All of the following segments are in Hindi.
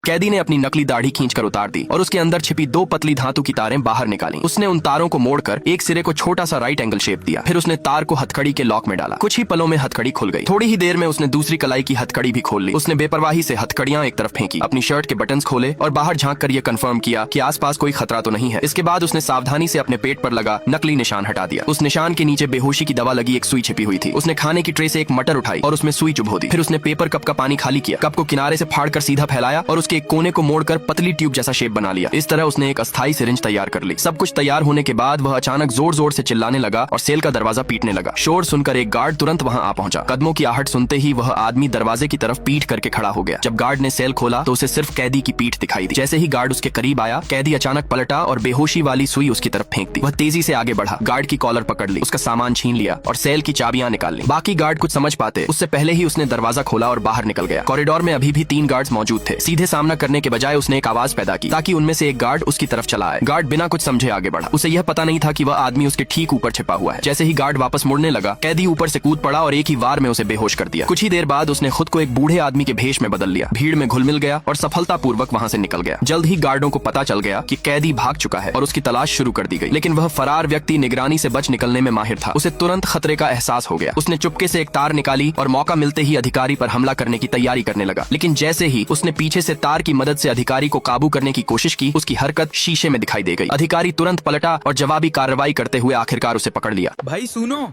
कैदी ने अपनी नकली दाढ़ी खींचकर उतार दी और उसके अंदर छिपी दो पतली धातु की तारें बाहर निकाली। उसने उन तारों को मोड़कर एक सिरे को छोटा सा राइट एंगल शेप दिया। फिर उसने तार को हथकड़ी के लॉक में डाला। कुछ ही पलों में हथकड़ी खुल गई। थोड़ी ही देर में उसने दूसरी कलाई की हथकड़ी भी खोल ली। उसने बेपरवाही से हथकड़ियां एक तरफ फेंकी, अपनी शर्ट के बटन्स खोले और बाहर झांक कर यह कंफर्म किया कि आसपास कोई खतरा तो नहीं है। इसके बाद उसने सावधानी से अपने पेट पर लगा नकली निशान हटा दिया। उस निशान के नीचे बेहोशी की दवा लगी एक सुई छिपी हुई थी। उसने खाने की ट्रे से एक मटर उठाई और उसमें सुई चुभो दी। फिर उसने पेपर कप का पानी खाली किया, कप को किनारे से फाड़कर सीधा फैलाया और उसके एक कोने को मोड़कर पतली ट्यूब जैसा शेप बना लिया। इस तरह उसने एक अस्थायी सिरिंज तैयार कर ली। सब कुछ तैयार होने के बाद वह अचानक जोर जोर से चिल्लाने लगा और सेल का दरवाजा पीटने लगा। शोर सुनकर एक गार्ड तुरंत वहां आ पहुंचा। कदमों की आहट सुनते ही वह आदमी दरवाजे की तरफ पीठ करके खड़ा हो गया। जब गार्ड ने सेल खोला तो उसे सिर्फ कैदी की पीठ दिखाई दी। जैसे ही गार्ड उसके करीब आया, कैदी अचानक पलटा और बेहोशी वाली सुई उसकी तरफ फेंक दी। वह तेजी से आगे बढ़ा, गार्ड की कॉलर पकड़ ली, उसका सामान छीन लिया और सेल की चाबियां निकाल ली। बाकी गार्ड कुछ समझ पाते उससे पहले ही उसने दरवाजा खोला और बाहर निकल गया। कॉरिडोर में अभी भी 3 गार्ड्स मौजूद थे। सीधे सामना करने के बजाय उसने एक आवाज पैदा की ताकि उनमें से एक गार्ड उसकी तरफ चला आए। गार्ड बिना कुछ समझे आगे बढ़ा। उसे यह पता नहीं था कि वह आदमी उसके ठीक ऊपर छिपा हुआ है। जैसे ही गार्ड वापस मुड़ने लगा, कैदी ऊपर से कूद पड़ा और एक ही वार में उसे बेहोश कर दिया। कुछ ही देर बाद उसने खुद को एक बूढ़े आदमी के भेष में बदल लिया, भीड़ में घुल मिल गया और सफलतापूर्वक वहां से निकल गया। जल्द ही गार्डों को पता चल गया कि कैदी भाग चुका है और उसकी तलाश शुरू कर दी गई। लेकिन वह फरार व्यक्ति निगरानी से बच निकलने में माहिर था। उसे तुरंत खतरे का एहसास हो गया। उसने चुपके से एक तार निकाली और मौका मिलते ही अधिकारी पर हमला करने की तैयारी करने लगा। लेकिन जैसे ही उसने पीछे से तार की मदद से अधिकारी को काबू करने की कोशिश की, उसकी हरकत शीशे में दिखाई दे गई। अधिकारी तुरंत पलटा और जवाबी कार्रवाई करते हुए आखिरकार उसे पकड़ लिया। भाई सुनो,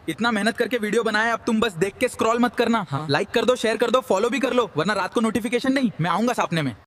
इतना मेहनत करके वीडियो बनाया, अब तुम बस देख के स्क्रॉल मत करना। लाइक कर दो, शेयर कर दो, फॉलो भी कर लो, वरना रात को नोटिफिकेशन नहीं, मैं आऊंगा सामने में।